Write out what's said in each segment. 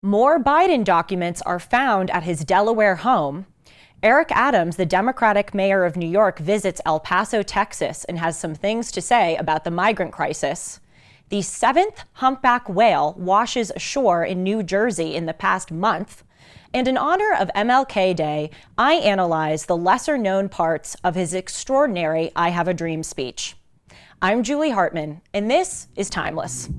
More Biden documents are found at his Delaware home. Eric Adams, the Democratic mayor of New York, visits El Paso, Texas, and has some things to say about the migrant crisis. The seventh humpback whale washes ashore in New Jersey in the past month. And in honor of MLK Day, I analyze the lesser-known parts of his extraordinary I Have a Dream speech. I'm Julie Hartman, and this is Timeless.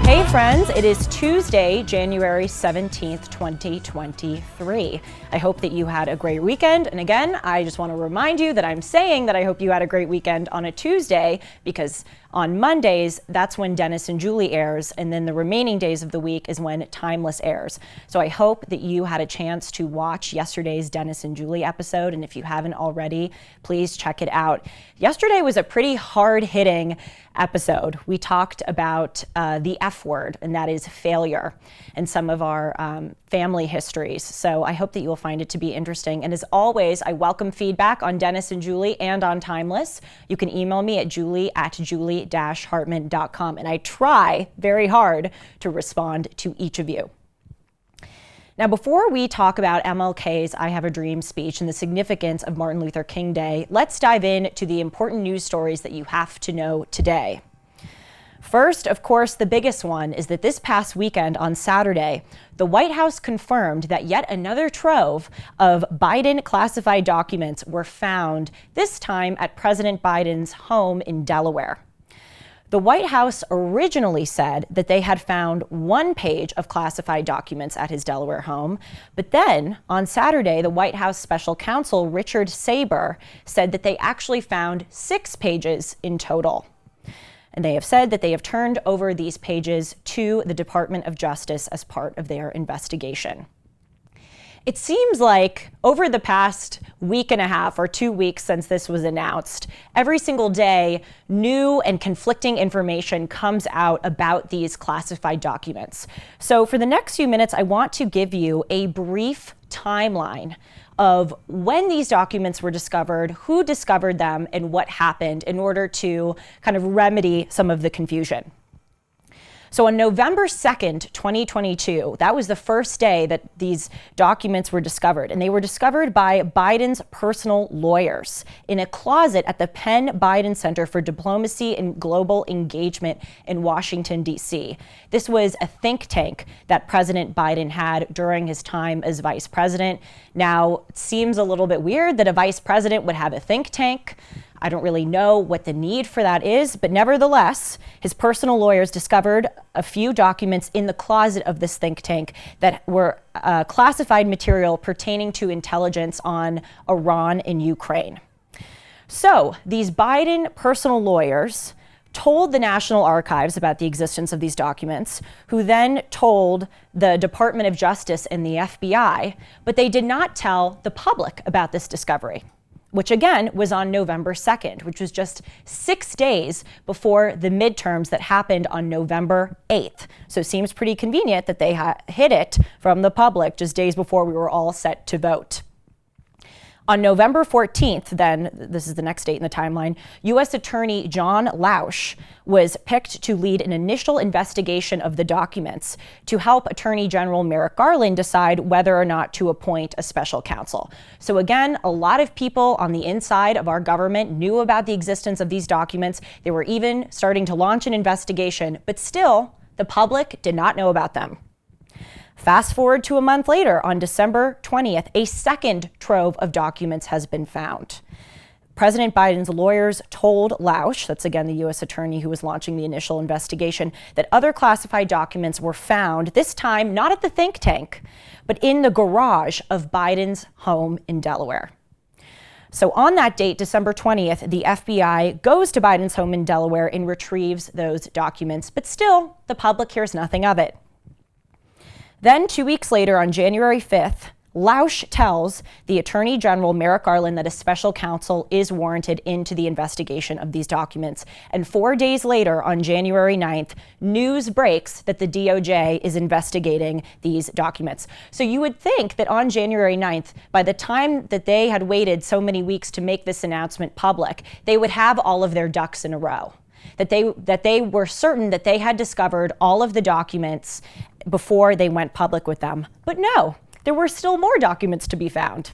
Hey friends, it is Tuesday, January 17th, 2023. I hope that you had a great weekend. And again, I just want to remind you that I'm saying that I hope you had a great weekend on a Tuesday because on Mondays, that's when Dennis and Julie airs, and then the remaining days of the week is when Timeless airs. So I hope that you had a chance to watch yesterday's Dennis and Julie episode, and if you haven't already, please check it out. Yesterday was a pretty hard-hitting episode. We talked about the F word, and that is failure, and some of our family histories. So I hope that you will find it to be interesting. And as always, I welcome feedback on Dennis and Julie and on Timeless. You can email me at julie@hartman.com, and I try very hard to respond to each of you. Now, before we talk about MLK's I Have a Dream speech and the significance of Martin Luther King Day, let's dive into the important news stories that you have to know today. First, of course, the biggest one is that this past weekend on Saturday, the White House confirmed that yet another trove of Biden classified documents were found, this time at President Biden's home in Delaware. The White House originally said that they had found one page of classified documents at his Delaware home, but then on Saturday, the White House special counsel Richard Saber said that they actually found 6 pages in total. And they have said that they have turned over these pages to the Department of Justice as part of their investigation. It seems like over the past week and a half or 2 weeks since this was announced, every single day, new and conflicting information comes out about these classified documents. So for the next few minutes, I want to give you a brief timeline of when these documents were discovered, who discovered them, and what happened in order to kind of remedy some of the confusion. So on November 2nd, 2022, that was the first day that these documents were discovered, and they were discovered by Biden's personal lawyers in a closet at the Penn Biden Center for Diplomacy and Global Engagement in Washington, D.C. This was a think tank that President Biden had during his time as vice president. Now, it seems a little bit weird that a vice president would have a think tank. I don't really know what the need for that is, but nevertheless, his personal lawyers discovered a few documents in the closet of this think tank that were classified material pertaining to intelligence on Iran and Ukraine. So these Biden personal lawyers told the National Archives about the existence of these documents, who then told the Department of Justice and the FBI, but they did not tell the public about this discovery, which again was on November 2nd, which was just 6 days before the midterms that happened on November 8th. So it seems pretty convenient that they hid it from the public just days before we were all set to vote. On November 14th, then, this is the next date in the timeline, U.S. Attorney John Lausch was picked to lead an initial investigation of the documents to help Attorney General Merrick Garland decide whether or not to appoint a special counsel. So again, a lot of people on the inside of our government knew about the existence of these documents. They were even starting to launch an investigation, but still, the public did not know about them. Fast forward to a month later, on December 20th, a second trove of documents has been found. President Biden's lawyers told Lausch, that's again the U.S. attorney who was launching the initial investigation, that other classified documents were found, this time not at the think tank, but in the garage of Biden's home in Delaware. So on that date, December 20th, the FBI goes to Biden's home in Delaware and retrieves those documents, but still, the public hears nothing of it. Then 2 weeks later, on January 5th, Lausch tells the Attorney General Merrick Garland that a special counsel is warranted into the investigation of these documents. And 4 days later, on January 9th, news breaks that the DOJ is investigating these documents. So you would think that on January 9th, by the time that they had waited so many weeks to make this announcement public, they would have all of their ducks in a row. That they were certain that they had discovered all of the documents before they went public with them. But no. There were still more documents to be found.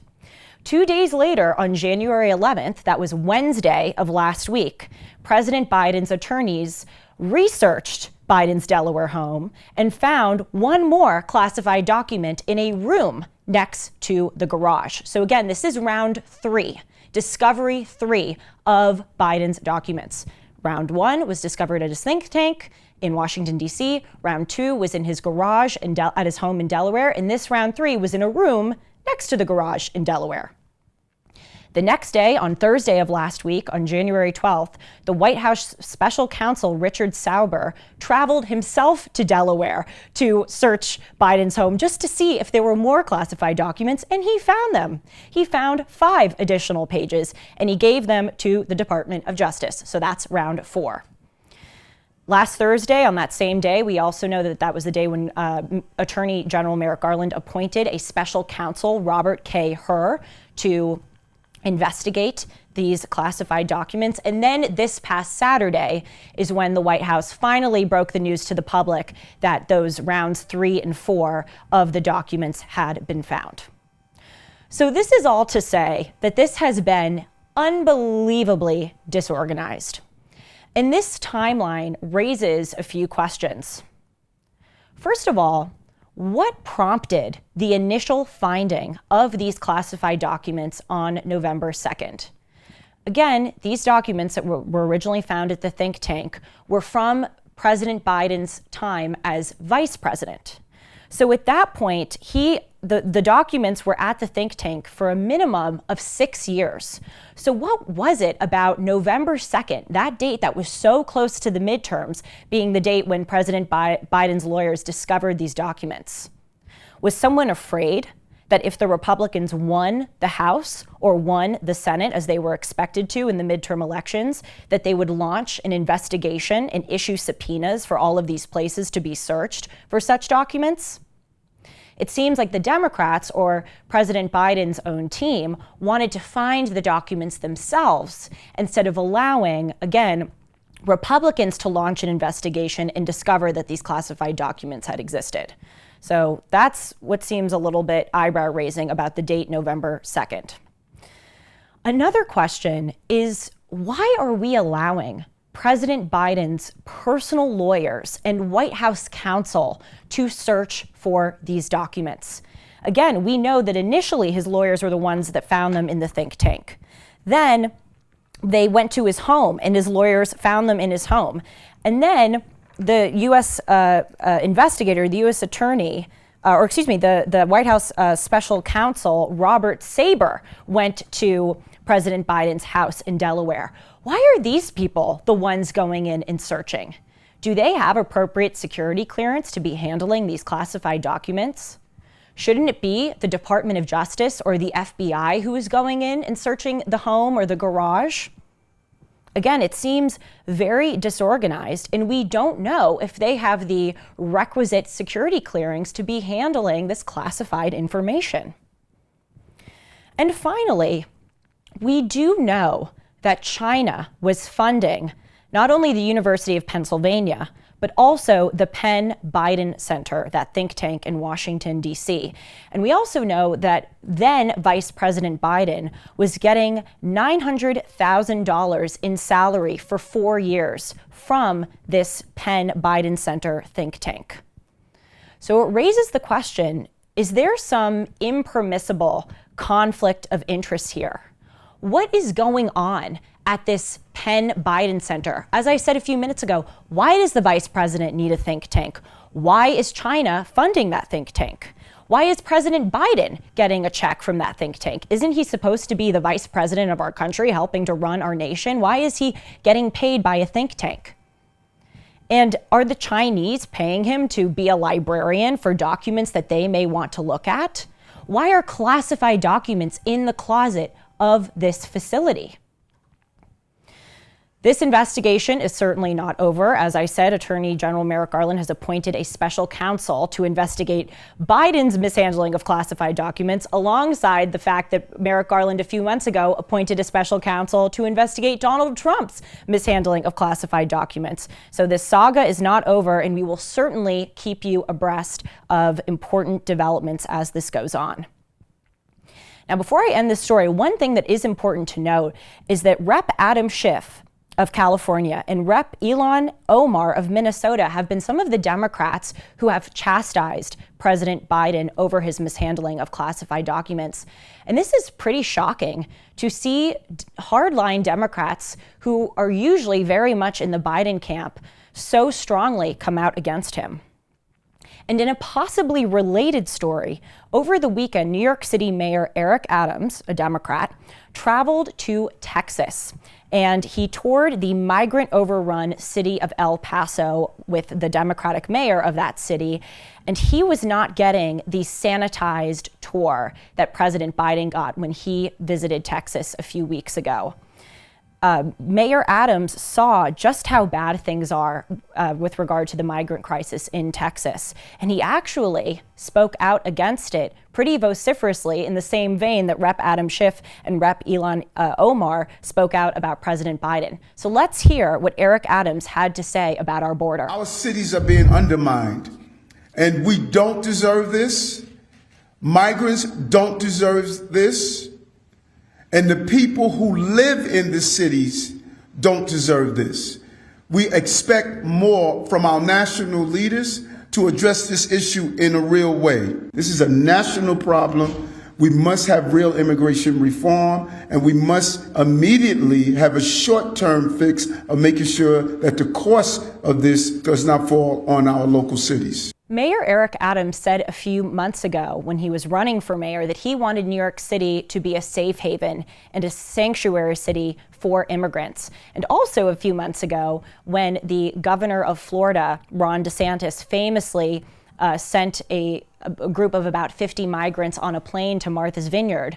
2 days later, on January 11th, that was Wednesday of last week, President Biden's attorneys researched Biden's Delaware home and found one more classified document in a room next to the garage. So again, this is round 3, discovery 3 of Biden's documents. Round 1 was discovered at his think tank in Washington, D.C. Round 2 was in his garage at his home in Delaware. And this round 3 was in a room next to the garage in Delaware. The next day, on Thursday of last week, on January 12th, the White House special counsel Richard Sauber traveled himself to Delaware to search Biden's home just to see if there were more classified documents, and he found them. He found 5 additional pages, and he gave them to the Department of Justice. So that's round 4. Last Thursday, on that same day, we also know that that was the day when Attorney General Merrick Garland appointed a special counsel, Robert K. Hur, to investigate these classified documents. And then this past Saturday is when the White House finally broke the news to the public that those rounds 3 and 4 of the documents had been found. So this is all to say that this has been unbelievably disorganized. And this timeline raises a few questions. First of all, what prompted the initial finding of these classified documents on November 2nd? Again, these documents that were originally found at the think tank were from President Biden's time as vice president. So at that point, the documents were at the think tank for a minimum of 6 years. So what was it about November 2nd, that date that was so close to the midterms, being the date when President Biden's lawyers discovered these documents? Was someone afraid that if the Republicans won the House or won the Senate, as they were expected to in the midterm elections, that they would launch an investigation and issue subpoenas for all of these places to be searched for such documents? It seems like the Democrats, or President Biden's own team, wanted to find the documents themselves instead of allowing, again, Republicans to launch an investigation and discover that these classified documents had existed. So that's what seems a little bit eyebrow-raising about the date November 2nd. Another question is, why are we allowing President Biden's personal lawyers and White House counsel to search for these documents? Again, we know that initially his lawyers were the ones that found them in the think tank. Then they went to his home and his lawyers found them in his home. And then the U.S. investigator, the U.S. attorney, the White House special counsel, Robert Saber, went to President Biden's house in Delaware. Why are these people the ones going in and searching? Do they have appropriate security clearance to be handling these classified documents? Shouldn't it be the Department of Justice or the FBI who is going in and searching the home or the garage? Again, it seems very disorganized, and we don't know if they have the requisite security clearance to be handling this classified information. And finally, we do know that China was funding not only the University of Pennsylvania, but also the Penn Biden Center, that think tank in Washington, D.C. And we also know that then Vice President Biden was getting $900,000 in salary for 4 years from this Penn Biden Center think tank. So it raises the question, is there some impermissible conflict of interest here? What is going on at this Penn Biden Center? As I said a few minutes ago, why does the vice president need a think tank? Why is China funding that think tank? Why is President Biden getting a check from that think tank? Isn't he supposed to be the vice president of our country, helping to run our nation? Why is he getting paid by a think tank? And are the Chinese paying him to be a librarian for documents that they may want to look at? Why are classified documents in the closet of this facility? This investigation is certainly not over. As I said, Attorney General Merrick Garland has appointed a special counsel to investigate Biden's mishandling of classified documents, alongside the fact that Merrick Garland a few months ago appointed a special counsel to investigate Donald Trump's mishandling of classified documents. So this saga is not over, and we will certainly keep you abreast of important developments as this goes on. Now, before I end this story, one thing that is important to note is that Rep. Adam Schiff of California and Rep. Ilhan Omar of Minnesota have been some of the Democrats who have chastised President Biden over his mishandling of classified documents. And this is pretty shocking to see hardline Democrats, who are usually very much in the Biden camp, so strongly come out against him. And in a possibly related story, over the weekend, New York City Mayor Eric Adams, a Democrat, traveled to Texas, and he toured the migrant-overrun city of El Paso with the Democratic mayor of that city, and he was not getting the sanitized tour that President Biden got when he visited Texas a few weeks ago. Mayor Adams saw just how bad things are with regard to the migrant crisis in Texas, and he actually spoke out against it pretty vociferously, in the same vein that Rep. Adam Schiff and Rep. Ilhan Omar spoke out about President Biden. So let's hear what Eric Adams had to say about our border. Our cities are being undermined, and we don't deserve this. Migrants don't deserve this. And the people who live in the cities don't deserve this. We expect more from our national leaders to address this issue in a real way. This is a national problem. We must have real immigration reform, and we must immediately have a short-term fix of making sure that the cost of this does not fall on our local cities. Mayor Eric Adams said a few months ago when he was running for mayor that he wanted New York City to be a safe haven and a sanctuary city for immigrants. And also a few months ago when the governor of Florida, Ron DeSantis, famously sent a group of about 50 migrants on a plane to Martha's Vineyard.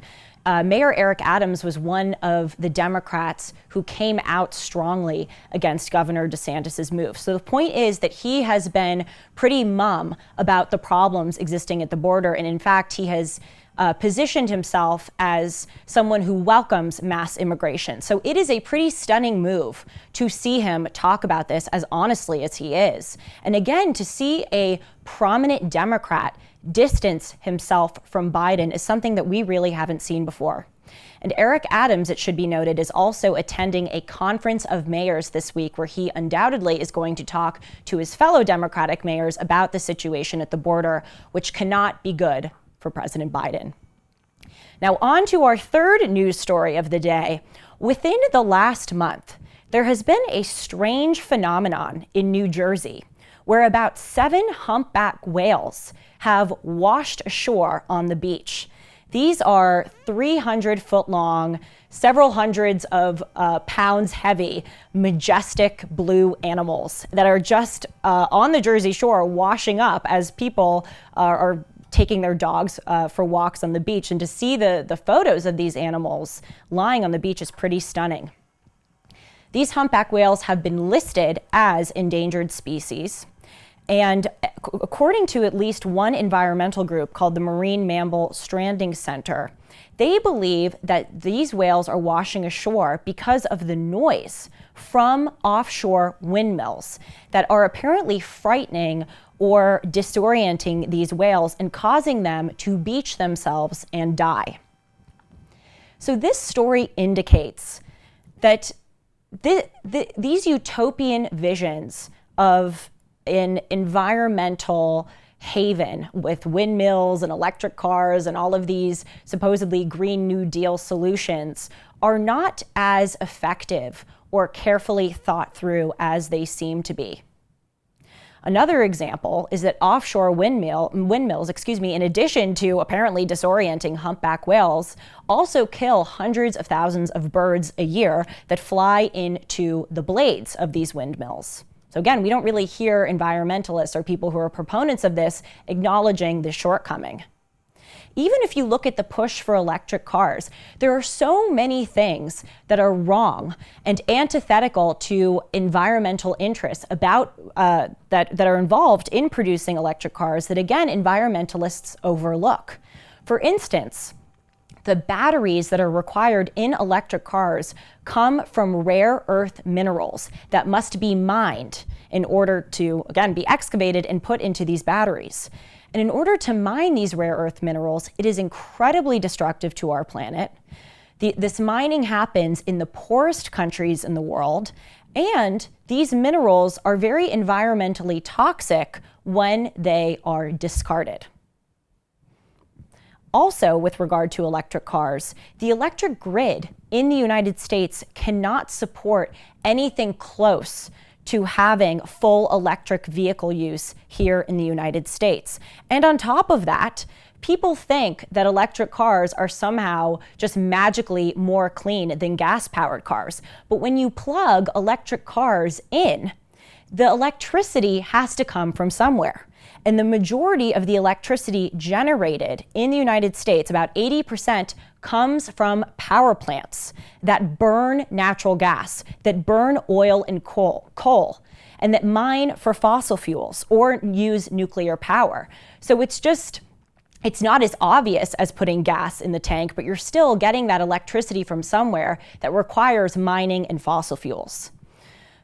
Mayor Eric Adams was one of the Democrats who came out strongly against Governor DeSantis's move. So the point is that he has been pretty mum about the problems existing at the border. And in fact, he has positioned himself as someone who welcomes mass immigration. So it is a pretty stunning move to see him talk about this as honestly as he is. And again, to see a prominent Democrat distance himself from Biden is something that we really haven't seen before. And Eric Adams, it should be noted, is also attending a conference of mayors this week where he undoubtedly is going to talk to his fellow Democratic mayors about the situation at the border, which cannot be good for President Biden. Now, on to our third news story of the day. Within the last month, there has been a strange phenomenon in New Jersey where about 7 humpback whales have washed ashore on the beach. These are 300-foot long, several hundreds of pounds heavy, majestic blue animals that are just on the Jersey shore washing up as people are taking their dogs for walks on the beach. And to see the photos of these animals lying on the beach is pretty stunning. These humpback whales have been listed as endangered species. And according to at least one environmental group called the Marine Mammal Stranding Center, they believe that these whales are washing ashore because of the noise from offshore windmills that are apparently frightening or disorienting these whales and causing them to beach themselves and die. So this story indicates that these utopian visions of an environmental haven with windmills and electric cars and all of these supposedly Green New Deal solutions are not as effective or carefully thought through as they seem to be. Another example is that offshore windmills, in addition to apparently disorienting humpback whales, also kill hundreds of thousands of birds a year that fly into the blades of these windmills. So again, we don't really hear environmentalists or people who are proponents of this acknowledging this shortcoming. Even if you look at the push for electric cars, there are so many things that are wrong and antithetical to environmental interests about that are involved in producing electric cars that, again, environmentalists overlook. For instance, the batteries that are required in electric cars come from rare earth minerals that must be mined in order to, again, be excavated and put into these batteries. And in order to mine these rare earth minerals, it is incredibly destructive to our planet. This mining happens in the poorest countries in the world, and these minerals are very environmentally toxic when they are discarded. Also, with regard to electric cars, the electric grid in the United States cannot support anything close to having full electric vehicle use here in the United States. And on top of that, people think that electric cars are somehow just magically more clean than gas-powered cars. But when you plug electric cars in, the electricity has to come from somewhere. And the majority of the electricity generated in the United States, about 80%, comes from power plants that burn natural gas, that burn oil and coal, and that mine for fossil fuels or use nuclear power. So it's not as obvious as putting gas in the tank, but you're still getting that electricity from somewhere that requires mining and fossil fuels.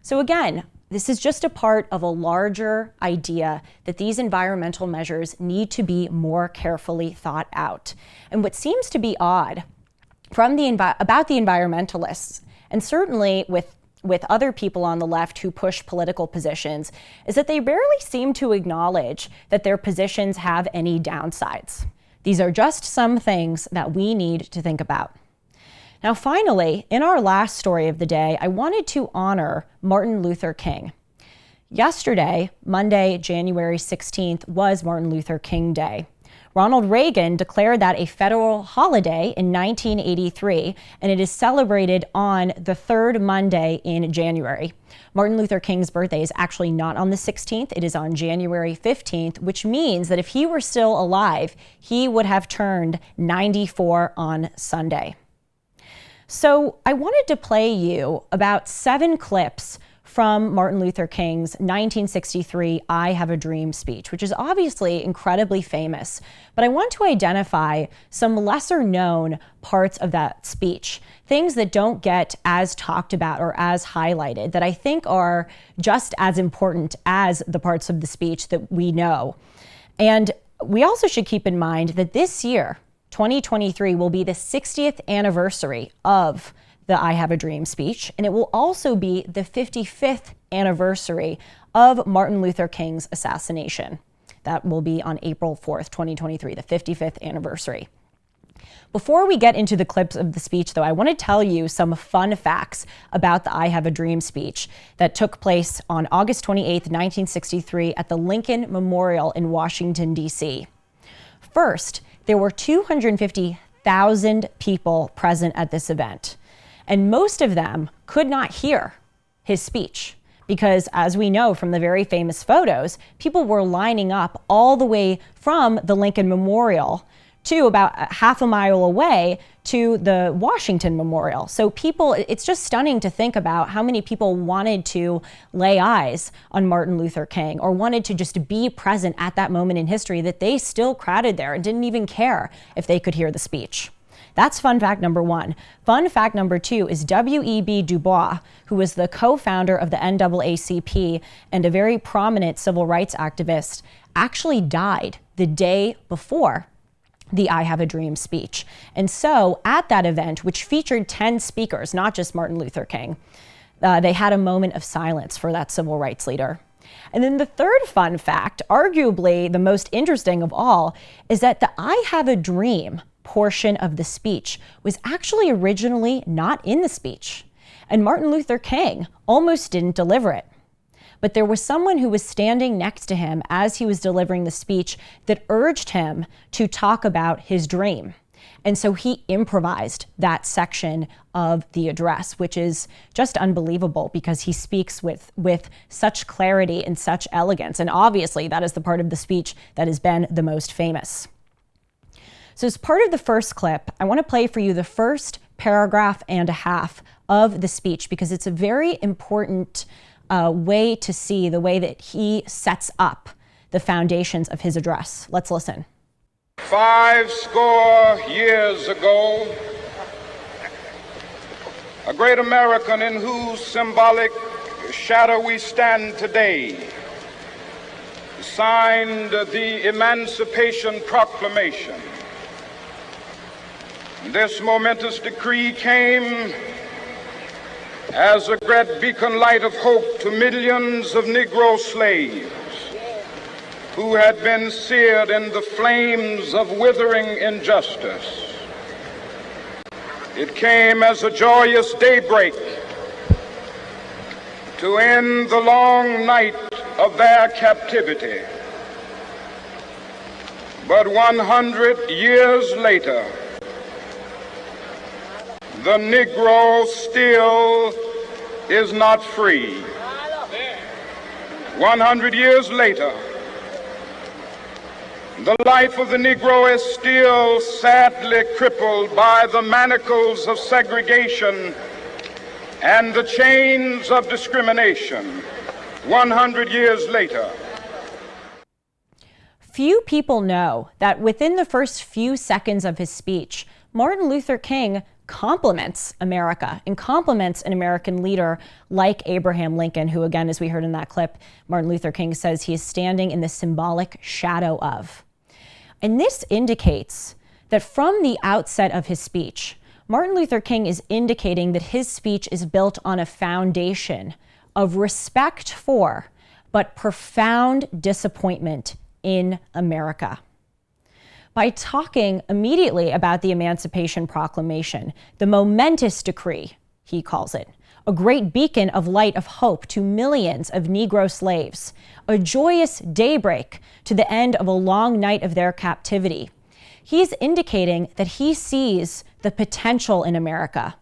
So again, this is just a part of a larger idea that these environmental measures need to be more carefully thought out. And what seems to be odd about the environmentalists, and certainly with other people on the left who push political positions, is that they rarely seem to acknowledge that their positions have any downsides. These are just some things that we need to think about. Now, finally, in our last story of the day, I wanted to honor Martin Luther King. Yesterday, Monday, January 16th, was Martin Luther King Day. Ronald Reagan declared that a federal holiday in 1983, and it is celebrated on the third Monday in January. Martin Luther King's birthday is actually not on the 16th, it is on January 15th, which means that if he were still alive, he would have turned 94 on Sunday. So I wanted to play you about 7 clips from Martin Luther King's 1963 I Have a Dream speech, which is obviously incredibly famous. But I want to identify some lesser known parts of that speech, things that don't get as talked about or as highlighted, that I think are just as important as the parts of the speech that we know. And we also should keep in mind that this year, 2023, will be the 60th anniversary of the I Have a Dream speech, and it will also be the 55th anniversary of Martin Luther King's assassination. That will be on April 4th, 2023, the 55th anniversary. Before we get into the clips of the speech, though, I want to tell you some fun facts about the I Have a Dream speech that took place on August 28th, 1963 at the Lincoln Memorial in Washington, D.C. First, there were 250,000 people present at this event, and most of them could not hear his speech because, as we know from the very famous photos, people were lining up all the way from the Lincoln Memorial to about half a mile away to the Washington Memorial. So people, it's just stunning to think about how many people wanted to lay eyes on Martin Luther King or wanted to just be present at that moment in history, that they still crowded there and didn't even care if they could hear the speech. That's fun fact number 1. Fun fact number 2 is W.E.B. Du Bois, who was the co-founder of the NAACP and a very prominent civil rights activist, actually died the day before the I Have a Dream speech. And so at that event, which featured 10 speakers, not just Martin Luther King, they had a moment of silence for that civil rights leader. And then the third fun fact, arguably the most interesting of all, is that the I Have a Dream portion of the speech was actually originally not in the speech. And Martin Luther King almost didn't deliver it. But there was someone who was standing next to him as he was delivering the speech that urged him to talk about his dream. And so he improvised that section of the address, which is just unbelievable because he speaks with such clarity and such elegance. And obviously that is the part of the speech that has been the most famous. So as part of the first clip, I want to play for you the first paragraph and a half of the speech because it's a very important way to see the way that he sets up the foundations of his address. Let's listen. 50 years ago, a great American in whose symbolic shadow we stand today signed the Emancipation Proclamation. This momentous decree came as a great beacon light of hope to millions of Negro slaves who had been seared in the flames of withering injustice. It came as a joyous daybreak to end the long night of their captivity. But 100 years later, the Negro still is not free. 100 years later, the life of the Negro is still sadly crippled by the manacles of segregation and the chains of discrimination. 100 years later. Few people know that within the first few seconds of his speech, Martin Luther King compliments America and compliments an American leader like Abraham Lincoln, who, again, as we heard in that clip, Martin Luther King says he is standing in the symbolic shadow of. And this indicates that from the outset of his speech, Martin Luther King is indicating that his speech is built on a foundation of respect for, but profound disappointment in America. By talking immediately about the Emancipation Proclamation, the momentous decree, he calls it, a great beacon of light of hope to millions of Negro slaves, a joyous daybreak to the end of a long night of their captivity. He's indicating that he sees the potential in America,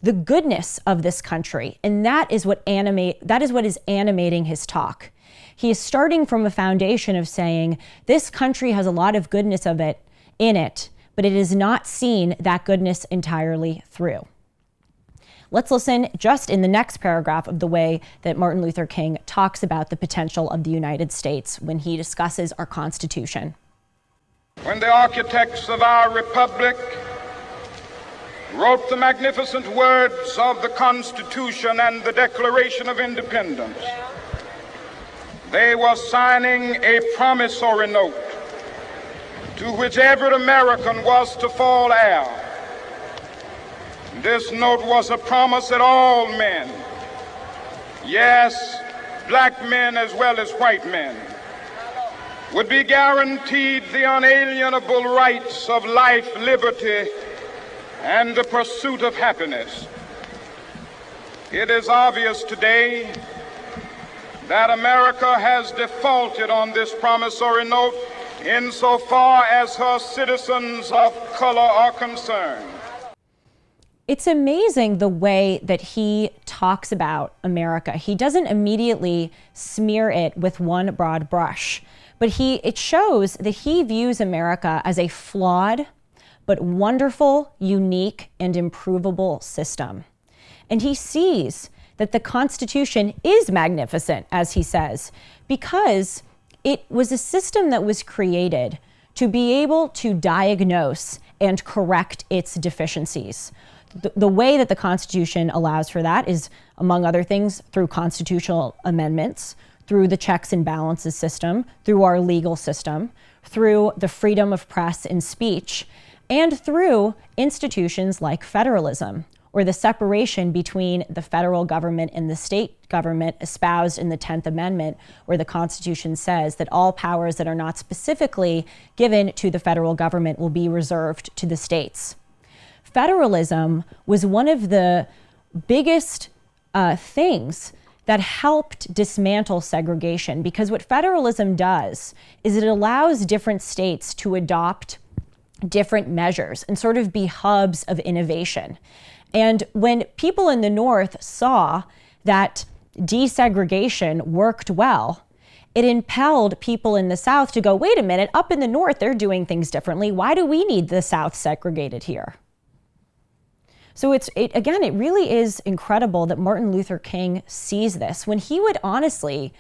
the goodness of this country, and that is what is animating his talk. He is starting from a foundation of saying this country has a lot of goodness of it in it, but it has not seen that goodness entirely through. Let's listen just in the next paragraph of the way that Martin Luther King talks about the potential of the United States when he discusses our Constitution. When the architects of our republic wrote the magnificent words of the Constitution and the Declaration of Independence, they were signing a promissory note to which every American was to fall heir. This note was a promise that all men, yes, black men as well as white men, would be guaranteed the unalienable rights of life, liberty, and the pursuit of happiness. It is obvious today that America has defaulted on this promissory note insofar as her citizens of color are concerned. It's amazing the way that he talks about America. He doesn't immediately smear it with one broad brush, but it shows that he views America as a flawed but wonderful, unique, and improvable system. And he sees that the Constitution is magnificent, as he says, because it was a system that was created to be able to diagnose and correct its deficiencies. The way that the Constitution allows for that is, among other things, through constitutional amendments, through the checks and balances system, through our legal system, through the freedom of press and speech, and through institutions like federalism, or the separation between the federal government and the state government espoused in the 10th Amendment, where the Constitution says that all powers that are not specifically given to the federal government will be reserved to the states. Federalism was one of the biggest things that helped dismantle segregation, because what federalism does is it allows different states to adopt different measures and sort of be hubs of innovation. And when people in the North saw that desegregation worked well, It impelled people in the South to go, wait a minute, up in the North, they're doing things differently. Why do we need the South segregated here? So again, it really is incredible that Martin Luther King sees this when he would honestly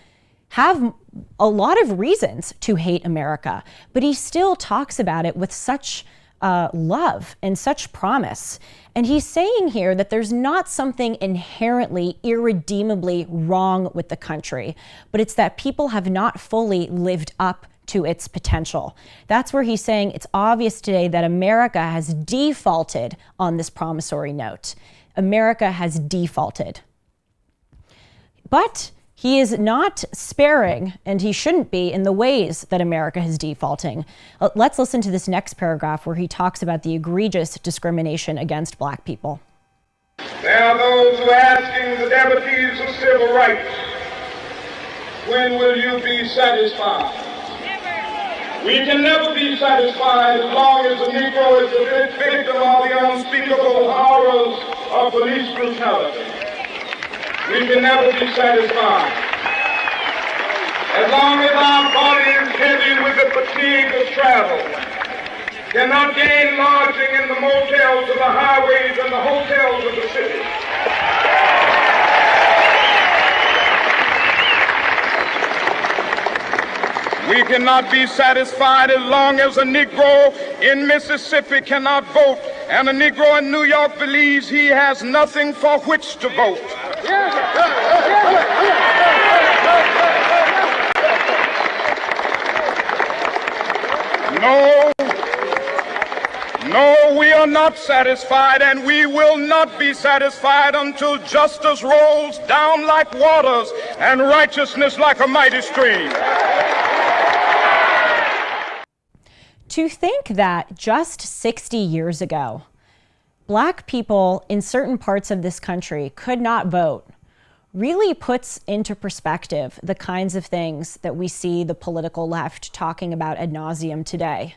have a lot of reasons to hate America, but he still talks about it with such love and such promise. And he's saying here that there's not something inherently, irredeemably wrong with the country, but it's that people have not fully lived up to its potential. That's where he's saying it's obvious today that America has defaulted on this promissory note. America has defaulted. But he is not sparing, and he shouldn't be, in the ways that America is defaulting. Let's listen to this next paragraph where he talks about the egregious discrimination against Black people. There are those who are asking the devotees of civil rights, when will you be satisfied? We can never be satisfied as long as the Negro is the victim of the unspeakable horrors of police brutality. We can never be satisfied. As long as our bodies, heavy with the fatigue of travel, cannot gain lodging in the motels of the highways and the hotels of the city. We cannot be satisfied as long as a Negro in Mississippi cannot vote and a Negro in New York believes he has nothing for which to vote. No, we are not satisfied, and we will not be satisfied until justice rolls down like waters and righteousness like a mighty stream. To think that just 60 years ago, Black people in certain parts of this country could not vote really puts into perspective the kinds of things that we see the political left talking about ad nauseum today.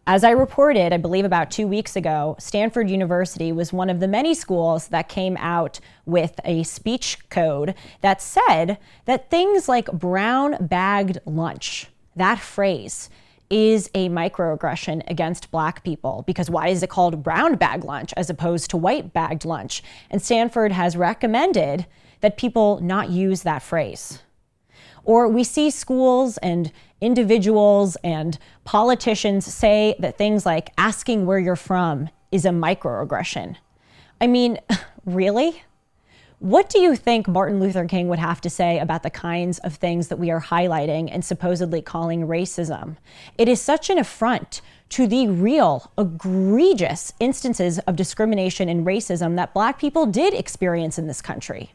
As I reported, I believe about 2 weeks ago, Stanford University was one of the many schools that came out with a speech code that said that things like brown bagged lunch, that phrase, is a microaggression against Black people, because why is it called brown bag lunch as opposed to white bagged lunch? And Stanford has recommended that people not use that phrase. Or we see schools and individuals and politicians say that things like asking where you're from is a microaggression. I mean, really? What do you think Martin Luther King would have to say about the kinds of things that we are highlighting and supposedly calling racism? It is such an affront to the real, egregious instances of discrimination and racism that Black people did experience in this country.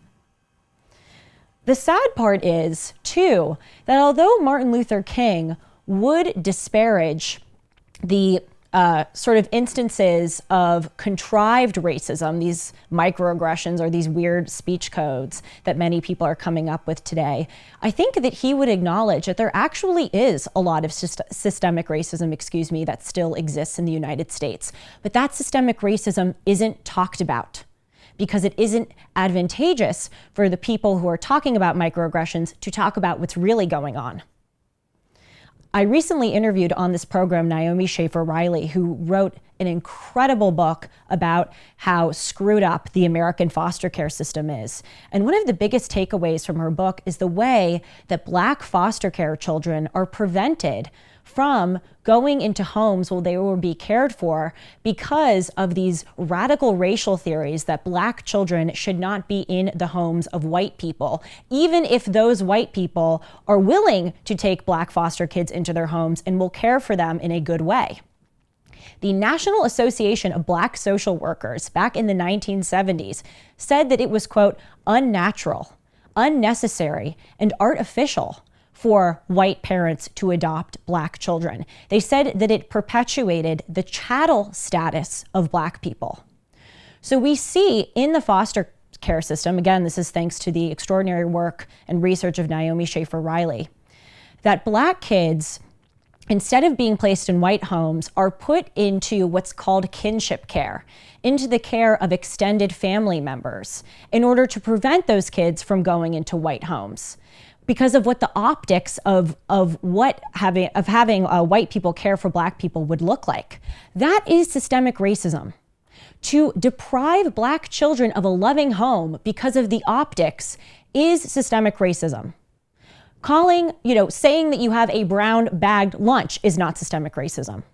The sad part is, too, that although Martin Luther King would disparage the sort of instances of contrived racism, these microaggressions or these weird speech codes that many people are coming up with today, I think that he would acknowledge that there actually is a lot of systemic racism, that still exists in the United States. But that systemic racism isn't talked about because it isn't advantageous for the people who are talking about microaggressions to talk about what's really going on. I recently interviewed on this program Naomi Schaefer Riley, who wrote an incredible book about how screwed up the American foster care system is. And one of the biggest takeaways from her book is the way that Black foster care children are prevented from going into homes where they will be cared for because of these radical racial theories that Black children should not be in the homes of white people, even if those white people are willing to take Black foster kids into their homes and will care for them in a good way. The National Association of Black Social Workers back in the 1970s said that it was, quote, unnatural, unnecessary, and artificial for white parents to adopt Black children. They said that it perpetuated the chattel status of Black people. So we see in the foster care system, again, this is thanks to the extraordinary work and research of Naomi Schaefer Riley, that Black kids, instead of being placed in white homes, are put into what's called kinship care, into the care of extended family members, in order to prevent those kids from going into white homes. because of what the optics of having white people care for black people would look like. That is systemic racism. To deprive black children of a loving home because of the optics is systemic racism. Saying that you have a brown bagged lunch is not systemic racism.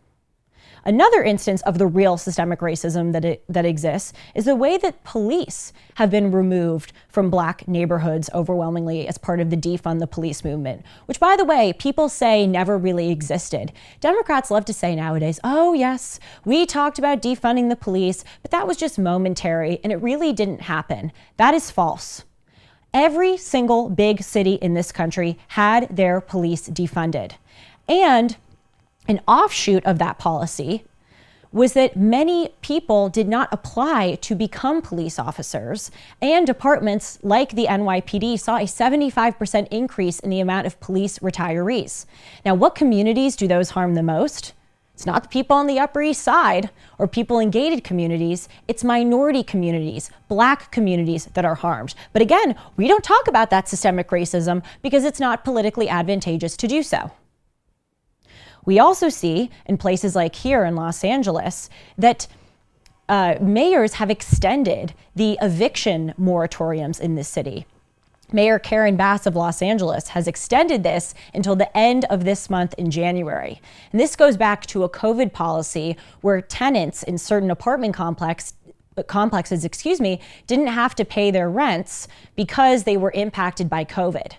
Another instance of the real systemic racism that exists is the way that police have been removed from black neighborhoods overwhelmingly as part of the defund the police movement, which, by the way, people say never really existed. Democrats love to say nowadays, oh yes, we talked about defunding the police, but that was just momentary and it really didn't happen. That is false. Every single big city in this country had their police defunded. And an offshoot of that policy was that many people did not apply to become police officers, and departments like the NYPD saw a 75% increase in the amount of police retirees. Now, what communities do those harm the most? It's not the people on the Upper East Side or people in gated communities. It's minority communities, black communities that are harmed. But again, we don't talk about that systemic racism because it's not politically advantageous to do so. We also see in places like here in Los Angeles that mayors have extended the eviction moratoriums in this city. Mayor Karen Bass of Los Angeles has extended this until the end of this month in January. And this goes back to a COVID policy where tenants in certain apartment complexes, didn't have to pay their rents because they were impacted by COVID.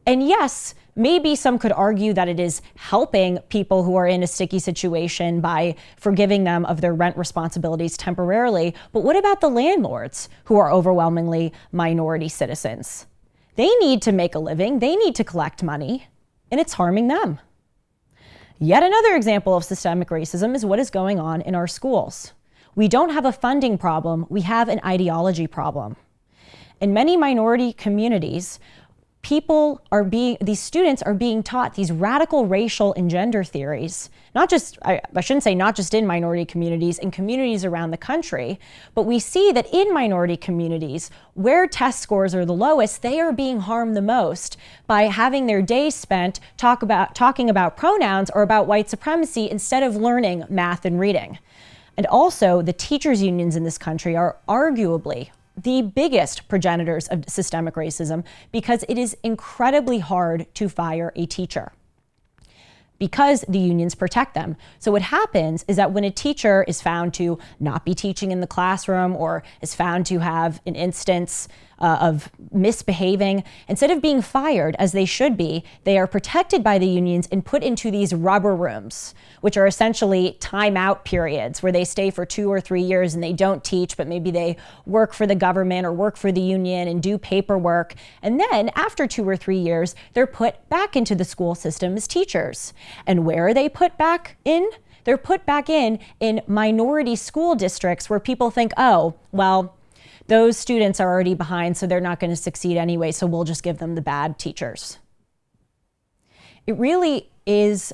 And yes, maybe some could argue that it is helping people who are in a sticky situation by forgiving them of their rent responsibilities temporarily. But what about the landlords who are overwhelmingly minority citizens? They need to make a living, they need to collect money, and it's harming them. Yet another example of systemic racism is what is going on in our schools. We don't have a funding problem, we have an ideology problem. In many minority communities, these students are being taught these radical racial and gender theories, I shouldn't say not just in minority communities, in communities around the country, but we see that in minority communities where test scores are the lowest, they are being harmed the most by having their days spent talking about pronouns or about white supremacy instead of learning math and reading. And also, the teachers' unions in this country are arguably the biggest progenitors of systemic racism because it is incredibly hard to fire a teacher because the unions protect them. So what happens is that when a teacher is found to not be teaching in the classroom or is found to have an instance of misbehaving, instead of being fired as they should be, they are protected by the unions and put into these rubber rooms, which are essentially timeout periods where they stay for 2 or 3 years and they don't teach, but maybe they work for the government or work for the union and do paperwork. And then after 2 or 3 years, they're put back into the school system as teachers. And where are they put back in? They're put back in minority school districts where people think, oh, well, those students are already behind, so they're not going to succeed anyway, so we'll just give them the bad teachers. It really is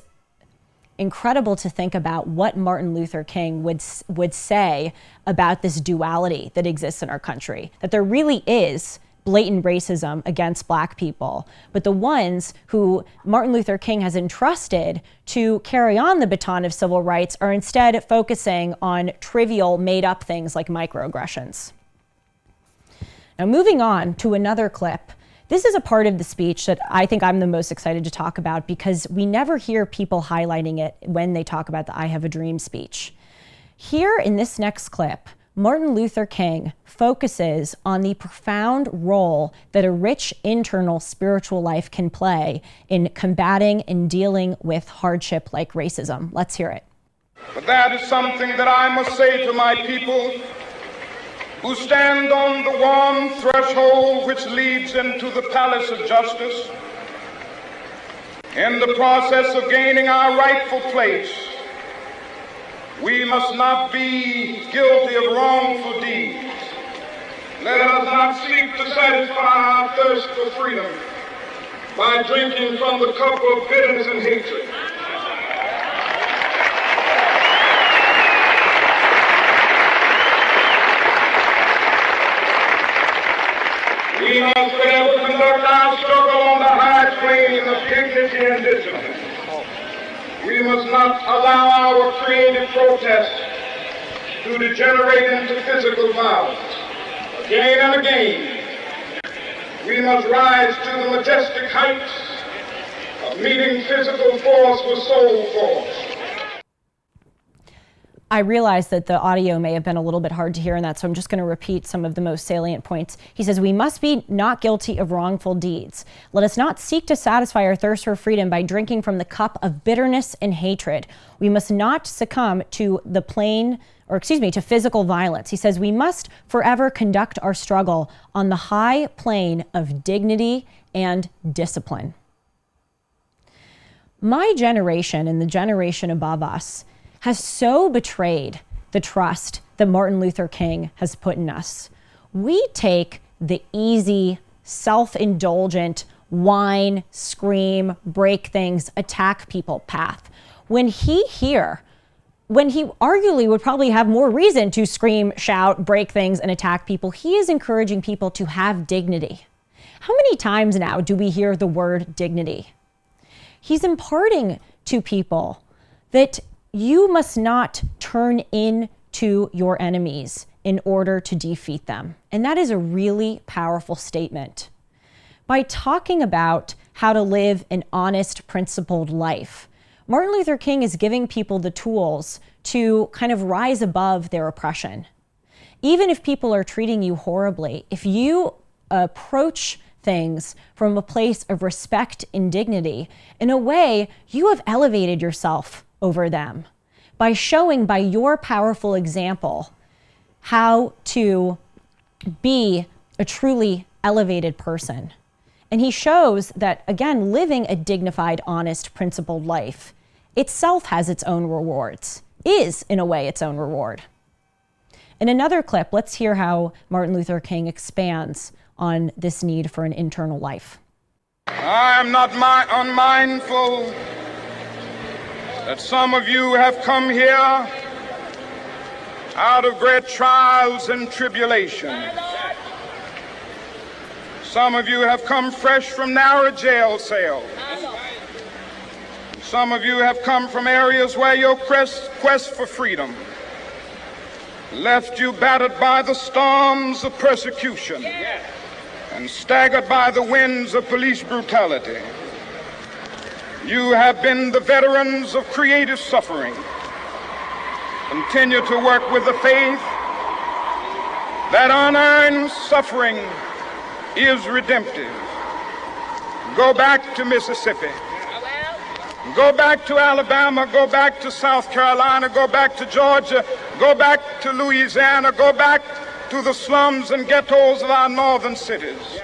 incredible to think about what Martin Luther King would say about this duality that exists in our country, that there really is blatant racism against black people, but the ones who Martin Luther King has entrusted to carry on the baton of civil rights are instead focusing on trivial made-up things like microaggressions. Now, moving on to another clip. This is a part of the speech that I think I'm the most excited to talk about because we never hear people highlighting it when they talk about the I Have a Dream speech. Here in this next clip, Martin Luther King focuses on the profound role that a rich internal spiritual life can play in combating and dealing with hardship like racism. Let's hear it. But that is something that I must say to my people who stand on the warm threshold which leads into the palace of justice. In the process of gaining our rightful place, we must not be guilty of wrongful deeds. Let us not seek to satisfy our thirst for freedom by drinking from the cup of bitterness and hatred. We must fail to conduct our struggle on the dignity and discipline. We must not allow our creative protests to degenerate into physical violence. Again and again, we must rise to the majestic heights of meeting physical force with soul force. I realize that the audio may have been a little bit hard to hear in that, so I'm just going to repeat some of the most salient points. He says, we must be not guilty of wrongful deeds. Let us not seek to satisfy our thirst for freedom by drinking from the cup of bitterness and hatred. We must not succumb to to physical violence. He says, we must forever conduct our struggle on the high plane of dignity and discipline. My generation and the generation above us has so betrayed the trust that Martin Luther King has put in us. We take the easy, self-indulgent, whine, scream, break things, attack people path. When he arguably would probably have more reason to scream, shout, break things, and attack people, he is encouraging people to have dignity. How many times now do we hear the word dignity? He's imparting to people that you must not turn into your enemies in order to defeat them. And that is a really powerful statement. By talking about how to live an honest, principled life, Martin Luther King is giving people the tools to kind of rise above their oppression. Even if people are treating you horribly, if you approach things from a place of respect and dignity, in a way, you have elevated yourself over them by showing by your powerful example how to be a truly elevated person. And he shows that, again, living a dignified, honest, principled life itself has its own rewards, is, in a way, its own reward. In another clip, let's hear how Martin Luther King expands on this need for an internal life. I am not unmindful that some of you have come here out of great trials and tribulations. Some of you have come fresh from narrow jail cells. Some of you have come from areas where your quest for freedom left you battered by the storms of persecution and staggered by the winds of police brutality. You have been the veterans of creative suffering. Continue to work with the faith that unearned suffering is redemptive. Go back to Mississippi. Go back to Alabama. Go back to South Carolina. Go back to Georgia. Go back to Louisiana. Go back to the slums and ghettos of our northern cities.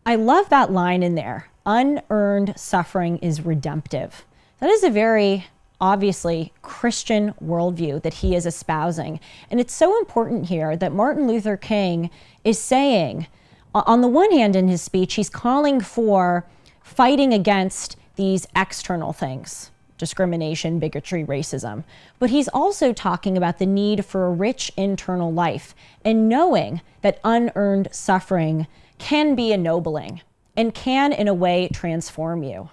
I love that line in there. Unearned suffering is redemptive. That is a very obviously Christian worldview that he is espousing. And it's so important here that Martin Luther King is saying, on the one hand in his speech, he's calling for fighting against these external things, discrimination, bigotry, racism. But he's also talking about the need for a rich internal life and knowing that unearned suffering can be ennobling and can, in a way, transform you.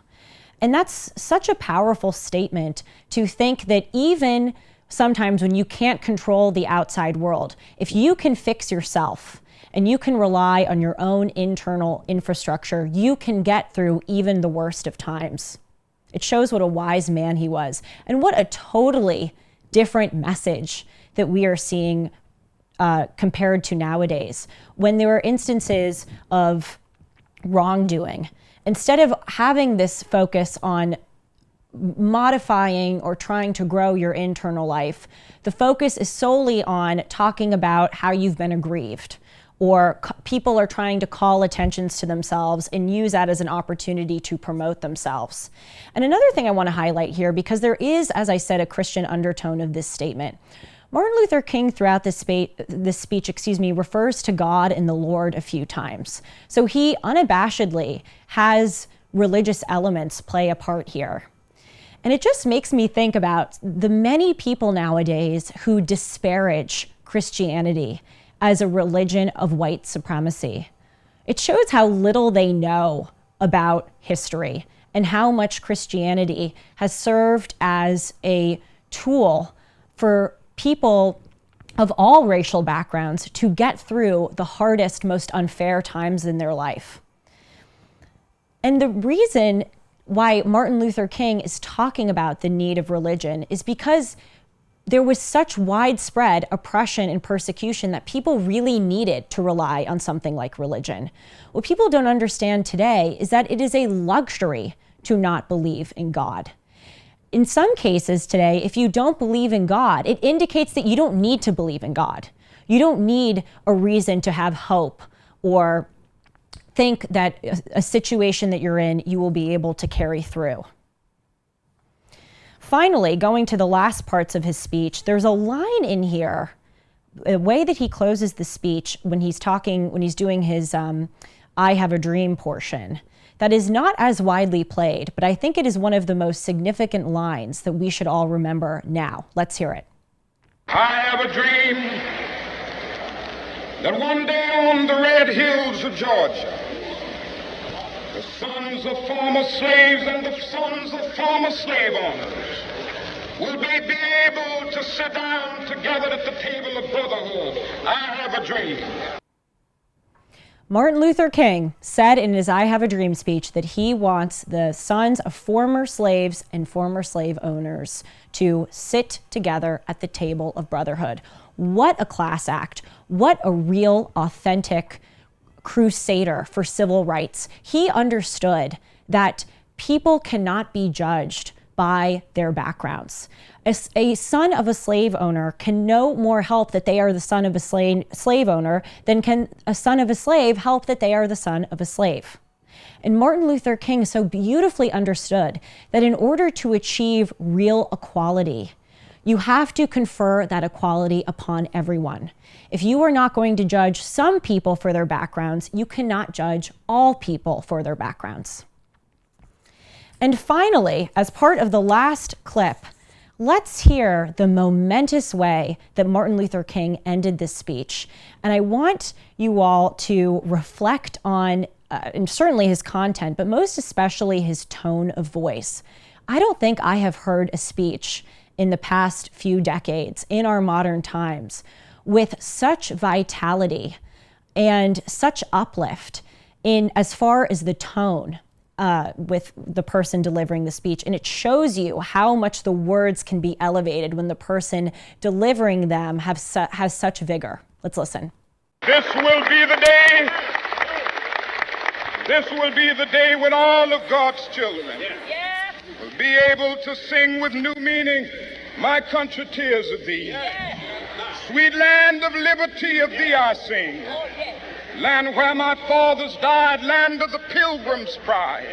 And that's such a powerful statement to think that even sometimes when you can't control the outside world, if you can fix yourself and you can rely on your own internal infrastructure, you can get through even the worst of times. It shows what a wise man he was and what a totally different message that we are seeing compared to nowadays. When there are instances of wrongdoing, instead of having this focus on modifying or trying to grow your internal life, the focus is solely on talking about how you've been aggrieved, or people are trying to call attentions to themselves and use that as an opportunity to promote themselves. And another thing I want to highlight here, because there is, as I said, a Christian undertone of this statement. Martin Luther King throughout this speech, refers to God and the Lord a few times. So he unabashedly has religious elements play a part here. And it just makes me think about the many people nowadays who disparage Christianity as a religion of white supremacy. It shows how little they know about history and how much Christianity has served as a tool for people of all racial backgrounds to get through the hardest, most unfair times in their life. And the reason why Martin Luther King is talking about the need of religion is because there was such widespread oppression and persecution that people really needed to rely on something like religion. What people don't understand today is that it is a luxury to not believe in God. In some cases today, if you don't believe in God, it indicates that you don't need to believe in God. You don't need a reason to have hope or think that a situation that you're in, you will be able to carry through. Finally, going to the last parts of his speech, there's a line in here, a way that he closes the speech when he's doing his I Have a Dream portion, that is not as widely played, but I think it is one of the most significant lines that we should all remember now. Let's hear it. I have a dream that one day on the red hills of Georgia, the sons of former slaves and the sons of former slave owners will be able to sit down together at the table of brotherhood. I have a dream. Martin Luther King said in his I Have a Dream speech that he wants the sons of former slaves and former slave owners to sit together at the table of brotherhood. What a class act. What a real, authentic crusader for civil rights. He understood that people cannot be judged by their backgrounds. A son of a slave owner can no more help that they are the son of a slave owner than can a son of a slave help that they are the son of a slave. And Martin Luther King so beautifully understood that in order to achieve real equality, you have to confer that equality upon everyone. If you are not going to judge some people for their backgrounds, you cannot judge all people for their backgrounds. And finally, as part of the last clip, let's hear the momentous way that Martin Luther King ended this speech. And I want you all to reflect on, and certainly his content, but most especially his tone of voice. I don't think I have heard a speech in the past few decades, in our modern times, with such vitality and such uplift in as far as the tone with the person delivering the speech. And it shows you how much the words can be elevated when the person delivering them has such vigor. Let's listen. This will be the day. This will be the day when all of God's children will be able to sing with new meaning, my country, tears of thee. Sweet land of liberty, of thee I sing. Land where my fathers died, land of the pilgrim's pride.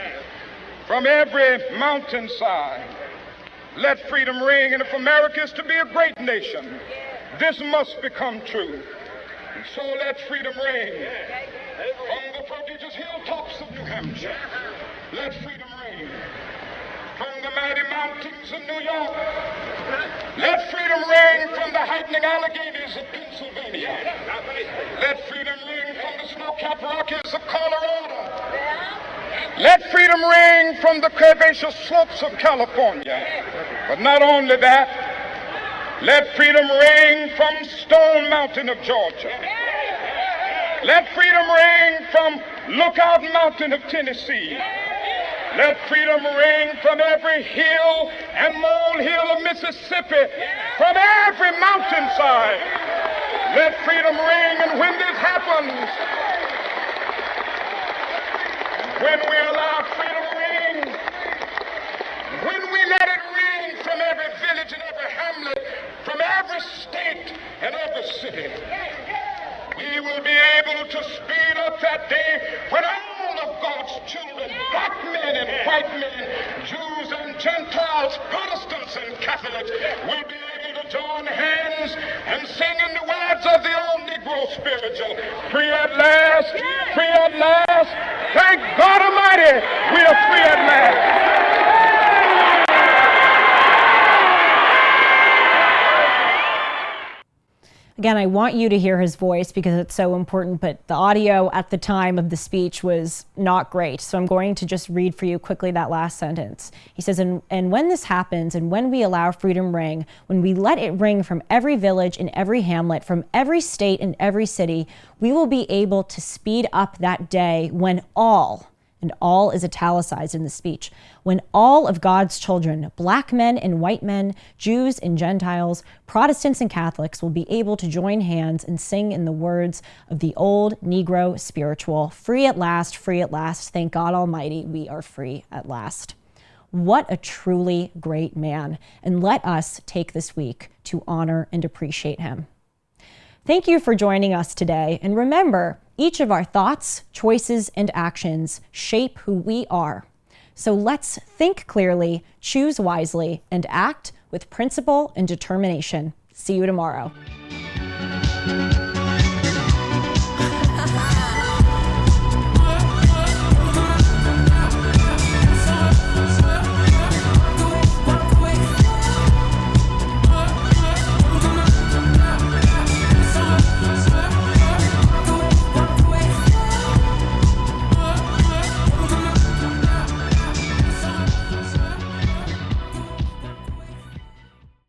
From every mountainside, let freedom ring. And if America is to be a great nation, this must become true. And so let freedom ring. From the prodigious hilltops of New Hampshire, let freedom ring. From the mighty mountains of New York, let freedom ring. From the heightening Alleghenies of Pennsylvania, let freedom ring. From the snow-capped Rockies of Colorado, let freedom ring. From the curvaceous slopes of California. But not only that, let freedom ring from Stone Mountain of Georgia. Let freedom ring from Lookout Mountain of Tennessee. Let freedom ring from every hill and molehill of Mississippi, from every mountainside. Let freedom ring, and when this happens, when we allow freedom ring, when we let it ring from every village and every hamlet, from every state and every city, we will be able to speed up that day when all of God's children, black men and white men, Jews and Gentiles, Protestants and Catholics, will be able to join hands and sing in the words of the old Negro spiritual, free at last, free at last. Thank God Almighty, we are free at last. Again, I want you to hear his voice because it's so important, but the audio at the time of the speech was not great. So I'm going to just read for you quickly that last sentence. He says, and when this happens, and when we allow freedom ring, when we let it ring from every village and every hamlet, from every state and every city, we will be able to speed up that day when all, and all is italicized in the speech, when all of God's children, black men and white men, Jews and Gentiles, Protestants and Catholics, will be able to join hands and sing in the words of the old Negro spiritual, free at last, thank God Almighty, we are free at last. What a truly great man, and let us take this week to honor and appreciate him. Thank you for joining us today, and remember, each of our thoughts, choices, and actions shape who we are. So let's think clearly, choose wisely, and act with principle and determination. See you tomorrow.